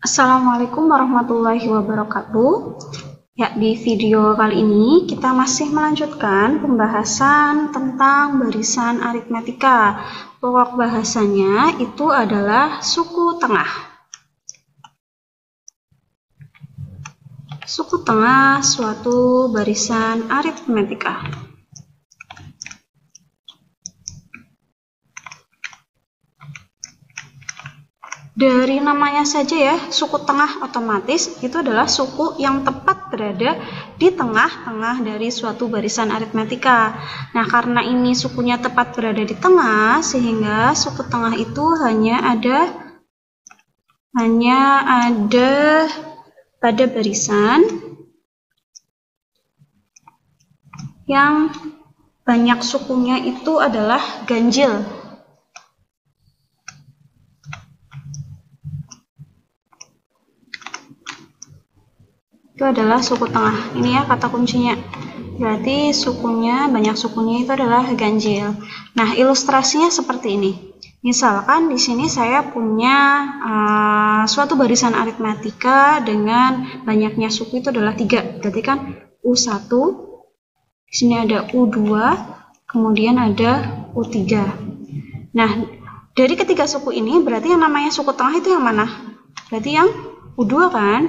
Assalamualaikum warahmatullahi wabarakatuh. Ya, di video kali ini kita masih melanjutkan pembahasan tentang barisan aritmetika. Pokok bahasanya itu adalah suku tengah. Suku tengah suatu barisan aritmetika. Dari namanya saja ya, suku tengah otomatis itu adalah suku yang tepat berada di tengah-tengah dari suatu barisan aritmetika. Nah, karena ini sukunya tepat berada di tengah, sehingga suku tengah itu hanya ada pada barisan yang banyak sukunya itu adalah ganjil. Itu adalah suku tengah. Ini ya kata kuncinya. Berarti sukunya, banyak sukunya itu adalah ganjil. Nah, ilustrasinya seperti ini. Misalkan di sini saya punya suatu barisan aritmetika dengan banyaknya suku itu adalah 3. Berarti kan U1, di sini ada U2, kemudian ada U3. Nah, dari ketiga suku ini berarti yang namanya suku tengah itu yang mana? Berarti yang U2 kan?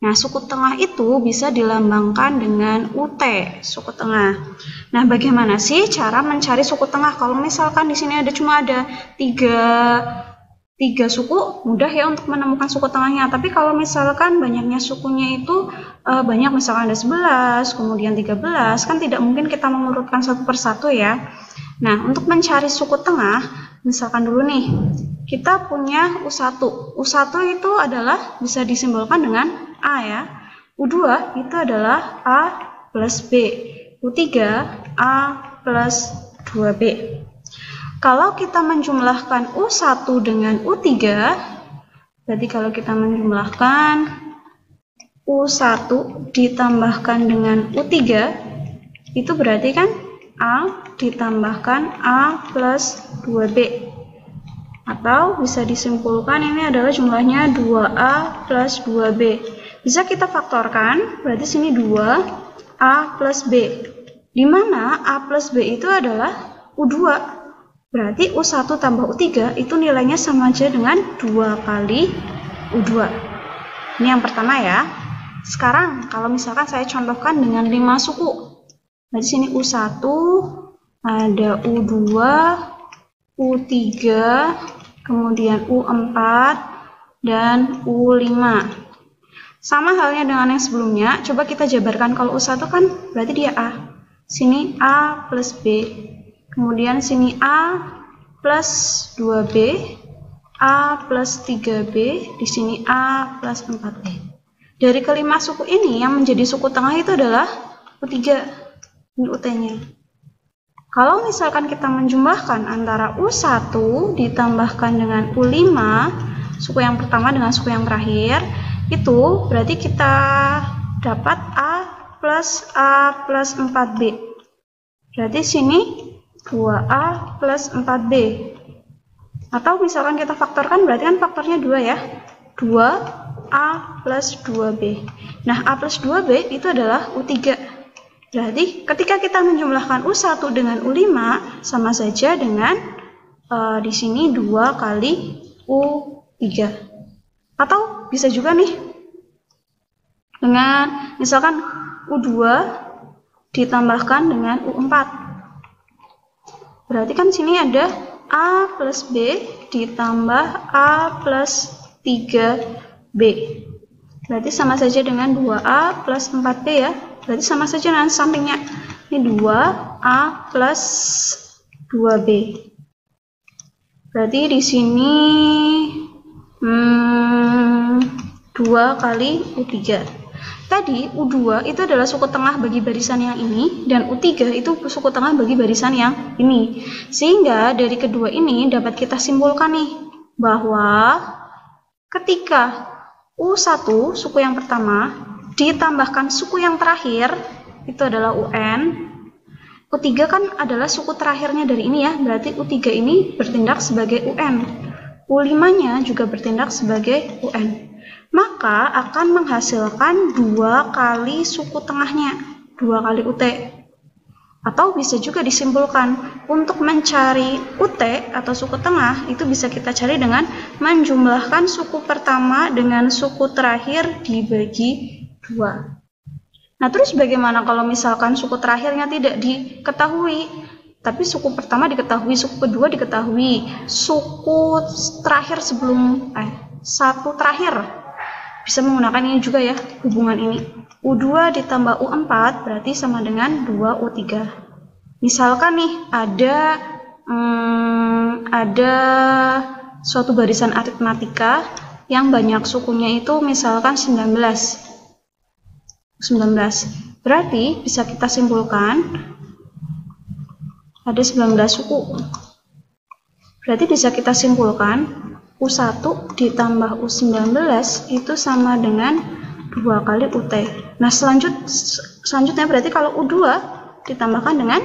Nah, suku tengah itu bisa dilambangkan dengan UT, suku tengah. Nah, bagaimana sih cara mencari suku tengah? Kalau misalkan di sini cuma ada tiga suku, mudah ya untuk menemukan suku tengahnya. Tapi kalau misalkan banyaknya sukunya itu banyak, misalkan ada 11, kemudian 13, kan tidak mungkin kita mengurutkan satu persatu ya. Nah, untuk mencari suku tengah, misalkan dulu nih, kita punya U1. U1 itu adalah bisa disimbolkan dengan A ya. U2 itu adalah A plus B. U3 A plus 2B. Kalau kita menjumlahkan U1 dengan U3, berarti kalau kita menjumlahkan U1 ditambahkan dengan U3, itu berarti kan A ditambahkan A plus 2B. Atau bisa disimpulkan ini adalah jumlahnya 2A plus 2B. Bisa kita faktorkan, berarti sini 2A plus B. Di mana A plus B itu adalah U2. Berarti U1 tambah U3 itu nilainya sama aja dengan 2 kali U2. Ini yang pertama ya. Sekarang kalau misalkan saya contohkan dengan 5 suku. Berarti sini U1, ada U2, U3, kemudian U4, dan U5. Sama halnya dengan yang sebelumnya, coba kita jabarkan. Kalau U1 kan berarti dia A. Sini A plus B. Kemudian sini A plus 2B, A plus 3B, di sini A plus 4B. Dari kelima suku ini, yang menjadi suku tengah itu adalah U3. Ini UT-nya. Kalau misalkan kita menjumlahkan antara U1 ditambahkan dengan U5, suku yang pertama dengan suku yang terakhir, itu berarti kita dapat A plus 4B. Berarti sini 2A plus 4B. Atau misalkan kita faktorkan, berarti kan faktornya 2 ya. 2A plus 2B. Nah, A plus 2B itu adalah U3. Berarti ketika kita menjumlahkan U1 dengan U5 sama saja dengan di sini 2 kali U3. Atau bisa juga nih dengan misalkan U2 ditambahkan dengan U4. Berarti kan sini ada A plus B ditambah A plus 3B. Berarti sama saja dengan 2A plus 4B ya. Berarti sama saja dengan sampingnya. Ini 2A plus 2B. Berarti di sini 2 kali U3. Tadi U2 itu adalah suku tengah bagi barisan yang ini, dan U3 itu suku tengah bagi barisan yang ini. Sehingga dari kedua ini dapat kita simpulkan nih, bahwa ketika U1, suku yang pertama, ditambahkan suku yang terakhir, itu adalah UN, U3 kan adalah suku terakhirnya dari ini ya, berarti U3 ini bertindak sebagai UN. U5-nya juga bertindak sebagai UN. Maka akan menghasilkan 2 kali suku tengahnya, 2 kali UT. Atau bisa juga disimpulkan, untuk mencari UT atau suku tengah, itu bisa kita cari dengan menjumlahkan suku pertama dengan suku terakhir dibagi 2. Nah, terus bagaimana kalau misalkan suku terakhirnya tidak diketahui, tapi suku pertama diketahui, suku kedua diketahui, suku terakhir sebelum satu terakhir bisa menggunakan ini juga ya, hubungan ini. U2 ditambah U4 berarti sama dengan 2U3. Misalkan nih ada suatu barisan aritmatika yang banyak sukunya itu misalkan 19. Berarti bisa kita simpulkan ada 19 suku. Berarti bisa kita simpulkan U1 ditambah U19 itu sama dengan 2 kali UT. Nah, selanjutnya berarti kalau U2 ditambahkan dengan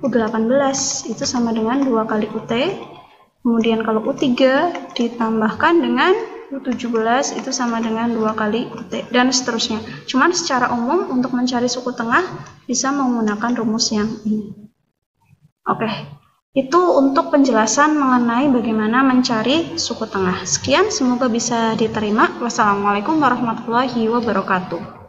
U18 itu sama dengan 2 kali UT. Kemudian kalau U3 ditambahkan dengan U17 itu sama dengan 2 kali UT, dan seterusnya. Cuman secara umum untuk mencari suku tengah bisa menggunakan rumus yang ini. Oke, itu untuk penjelasan mengenai bagaimana mencari suku tengah. Sekian, semoga bisa diterima. Wassalamualaikum warahmatullahi wabarakatuh.